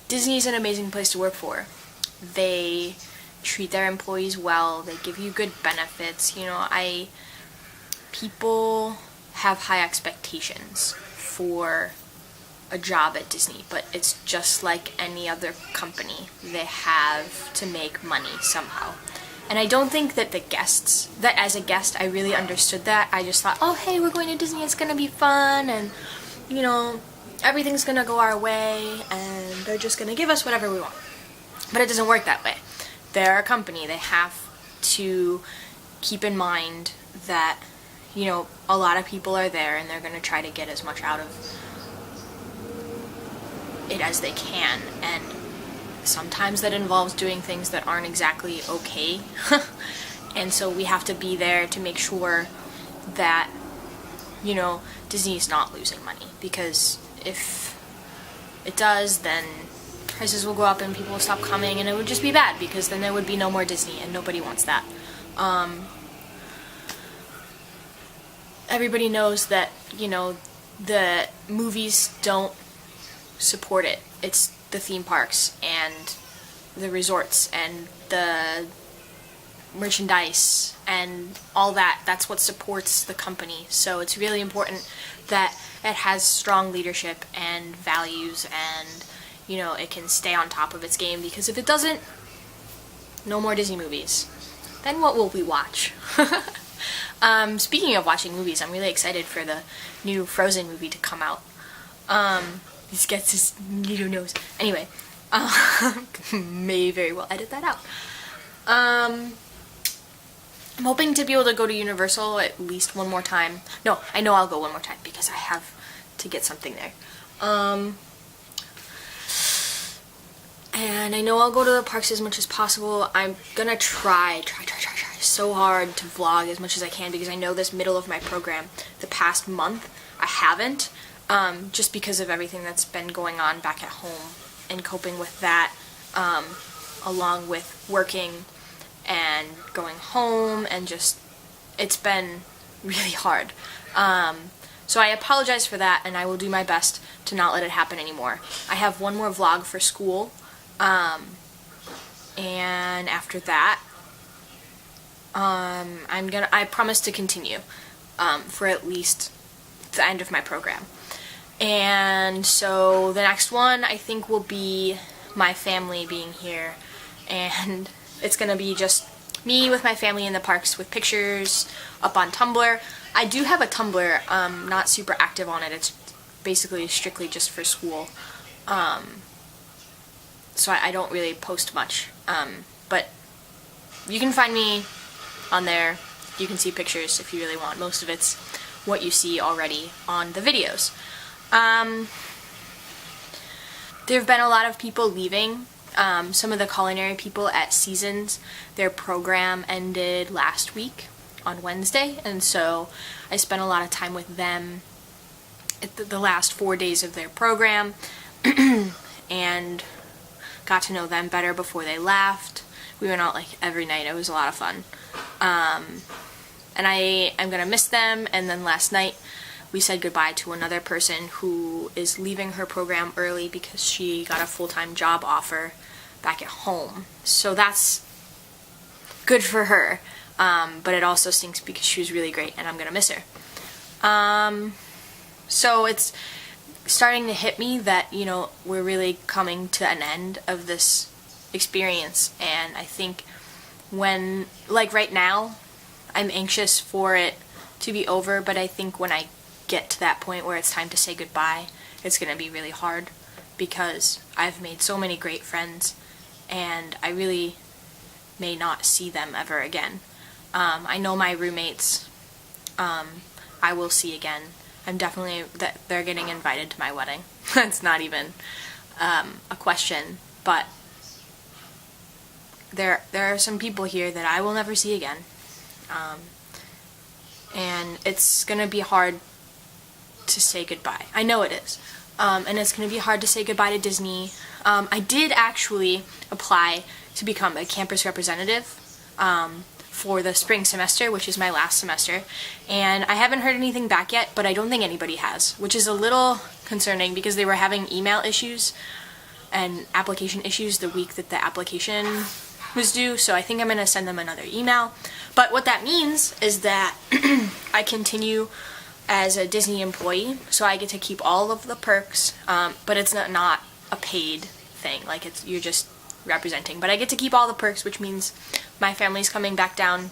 Disney's an amazing place to work for. They treat their employees well, they give you good benefits. People have high expectations for a job at Disney, but it's just like any other company. They have to make money somehow. And I don't think that that as a guest, I really understood that. I just thought, oh, hey, we're going to Disney, it's gonna be fun, and, everything's gonna go our way, and they're just gonna give us whatever we want. But it doesn't work that way. They're a company. They have to keep in mind that, a lot of people are there, and they're gonna try to get as much out of it as they can, and sometimes that involves doing things that aren't exactly okay. And so we have to be there to make sure that, Disney's not losing money, because if it does, then prices will go up and people will stop coming, and it would just be bad, because then there would be no more Disney, and nobody wants that. Everybody knows that, the movies don't support it. It's the theme parks and the resorts and the merchandise and all that. That's what supports the company. So it's really important that it has strong leadership and values, and it can stay on top of its game, because if it doesn't, no more Disney movies. Then what will we watch? Speaking of watching movies, I'm really excited for the new Frozen movie to come out. He gets his little nose. Anyway, may very well edit that out. I'm hoping to be able to go to Universal at least one more time. No, I know I'll go one more time, because I have to get something there. And I know I'll go to the parks as much as possible. I'm gonna try so hard to vlog as much as I can, because I know this middle of my program, the past month, I haven't, just because of everything that's been going on back at home and coping with that, along with working and going home, and just, it's been really hard. So I apologize for that, and I will do my best to not let it happen anymore. I have one more vlog for school, and after that, I promise to continue, for at least the end of my program. And so the next one, I think, will be my family being here, and it's gonna be just me with my family in the parks with pictures up on Tumblr. I do have a Tumblr, not super active on it. It's basically strictly just for school. So I don't really post much. But you can find me on there. You can see pictures if you really want. Most of it's what you see already on the videos. There have been a lot of people leaving. Some of the culinary people at Seasons, their program ended last week on Wednesday, and so I spent a lot of time with them at the last 4 days of their program and got to know them better before they left. We went out like every night. It was a lot of fun. And I'm gonna miss them. And then last night we said goodbye to another person who is leaving her program early because she got a full-time job offer back at home. So that's good for her. But it also stinks because she was really great and I'm gonna miss her. So it's starting to hit me that, we're really coming to an end of this experience, and I think right now, I'm anxious for it to be over, but I think when I get to that point where it's time to say goodbye, it's gonna be really hard, because I've made so many great friends, and I really may not see them ever again. I know my roommates, I will see again. I'm definitely, they're getting invited to my wedding. That's not even a question, but there are some people here that I will never see again. And it's gonna be hard to say goodbye. I know it is. And it's gonna be hard to say goodbye to Disney. I did actually apply to become a campus representative for the spring semester, which is my last semester, and I haven't heard anything back yet, but I don't think anybody has, which is a little concerning because they were having email issues, and application issues the week that the application was due, so I think I'm going to send them another email. But what that means is that I continue as a Disney employee, so I get to keep all of the perks, but it's not a paid thing, like you're just representing. But I get to keep all the perks, which means my family's coming back down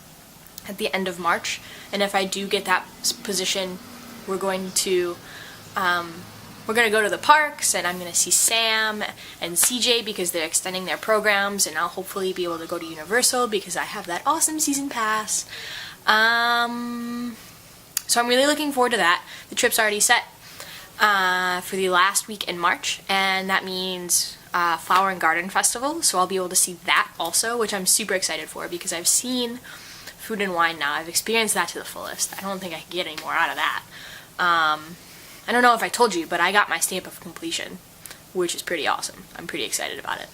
at the end of March, and if I do get that position, we're going to go to the parks, and I'm going to see Sam and CJ because they're extending their programs, and I'll hopefully be able to go to Universal because I have that awesome season pass. So I'm really looking forward to that. The trip's already set for the last week in March, and that means Flower and Garden Festival, so I'll be able to see that also, which I'm super excited for because I've seen Food and Wine now. I've experienced that to the fullest. I don't think I can get any more out of that. I don't know if I told you, but I got my stamp of completion, which is pretty awesome. I'm pretty excited about it.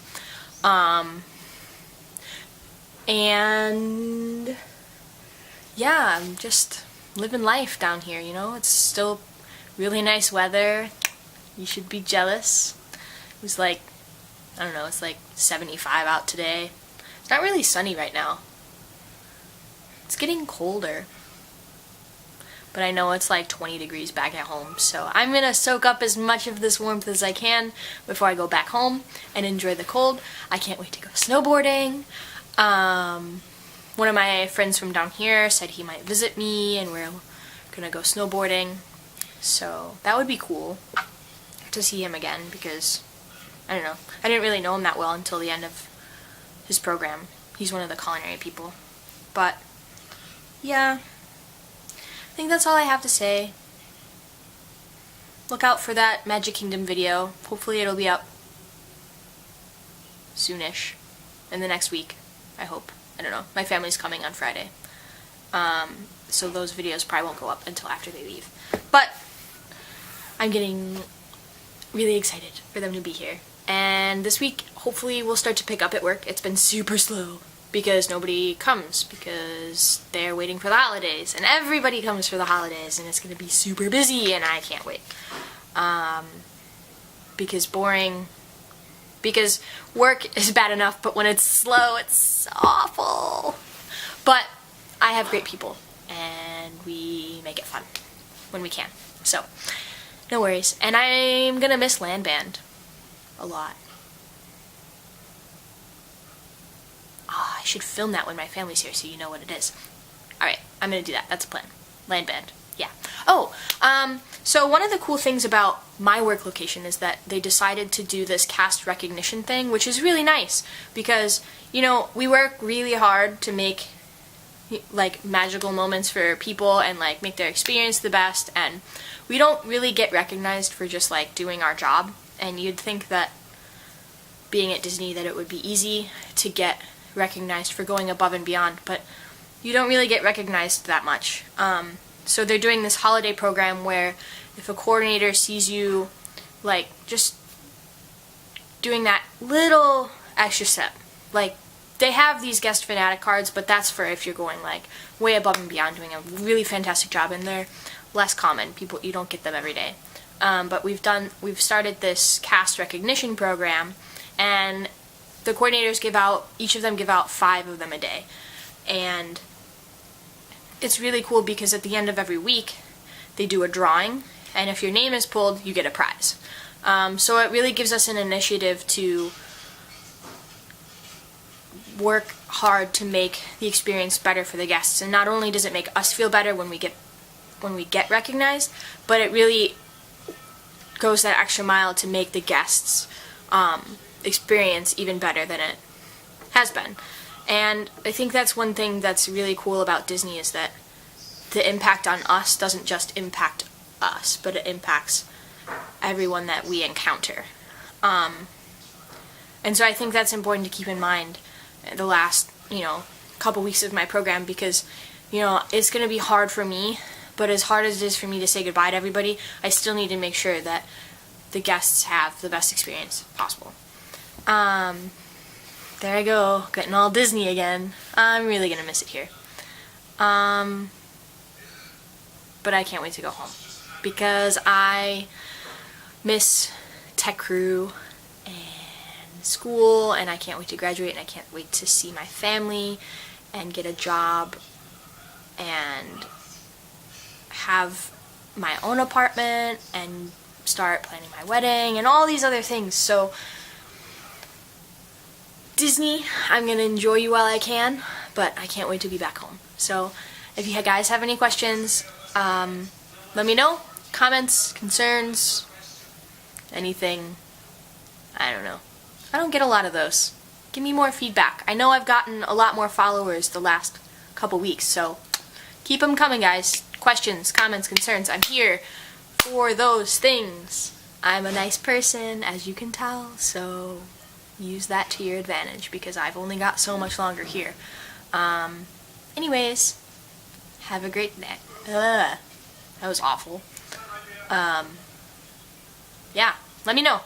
And yeah, I'm just living life down here, you know? It's still really nice weather. You should be jealous. It was like, I don't know, it's like 75 out today. It's not really sunny right now. It's getting colder. But I know it's like 20 degrees back at home, so I'm going to soak up as much of this warmth as I can before I go back home and enjoy the cold. I can't wait to go snowboarding. One of my friends from down here said he might visit me, and we're going to go snowboarding. So that would be cool to see him again because, I don't know, I didn't really know him that well until the end of his program. He's one of the culinary people. But, yeah. I think that's all I have to say. Look out for that Magic Kingdom video. Hopefully it'll be up soonish. In the next week, I hope. I don't know. My family's coming on Friday. So those videos probably won't go up until after they leave. But I'm getting really excited for them to be here. And this week, hopefully we'll start to pick up at work. It's been super slow because nobody comes because they're waiting for the holidays, and everybody comes for the holidays, and it's going to be super busy, and I can't wait. Because work is bad enough, but when it's slow, it's awful. But I have great people, and we make it fun when we can. So, no worries. And I'm going to miss Land Band a lot. I should film that when my family's here so you know what it is. Alright, I'm gonna do that. That's a plan. Land Band. Yeah. Oh, so one of the cool things about my work location is that they decided to do this cast recognition thing, which is really nice because, you know, we work really hard to make like magical moments for people and like make their experience the best, and we don't really get recognized for just like doing our job. And you'd think that being at Disney that it would be easy to get recognized for going above and beyond, but you don't really get recognized that much. So they're doing this holiday program where if a coordinator sees you like just doing that little extra step, like they have these guest fanatic cards, but that's for if you're going like way above and beyond, doing a really fantastic job, and they're less common. You don't get them every day. But we've started this cast recognition program, and the coordinators each of them give out 5 of them a day. And it's really cool because at the end of every week, they do a drawing, and if your name is pulled, you get a prize. So it really gives us an initiative to work hard to make the experience better for the guests. And not only does it make us feel better when we get recognized, but it really goes that extra mile to make the guests experience even better than it has been. And I think that's one thing that's really cool about Disney, is that the impact on us doesn't just impact us, but it impacts everyone that we encounter. And so I think that's important to keep in mind the last, couple weeks of my program, because, it's going to be hard for me, but as hard as it is for me to say goodbye to everybody, I still need to make sure that the guests have the best experience possible. There I go, getting all Disney again. I'm really gonna miss it here. But I can't wait to go home because I miss Tech Crew and school, and I can't wait to graduate, and I can't wait to see my family and get a job and have my own apartment and start planning my wedding and all these other things. So Disney, I'm going to enjoy you while I can, but I can't wait to be back home. So if you guys have any questions, let me know. Comments, concerns, anything. I don't know. I don't get a lot of those. Give me more feedback. I know I've gotten a lot more followers the last couple weeks, so keep them coming, guys. Questions, comments, concerns. I'm here for those things. I'm a nice person, as you can tell, so use that to your advantage, because I've only got so much longer here. Anyways, have a great day. That was awful. Yeah, let me know.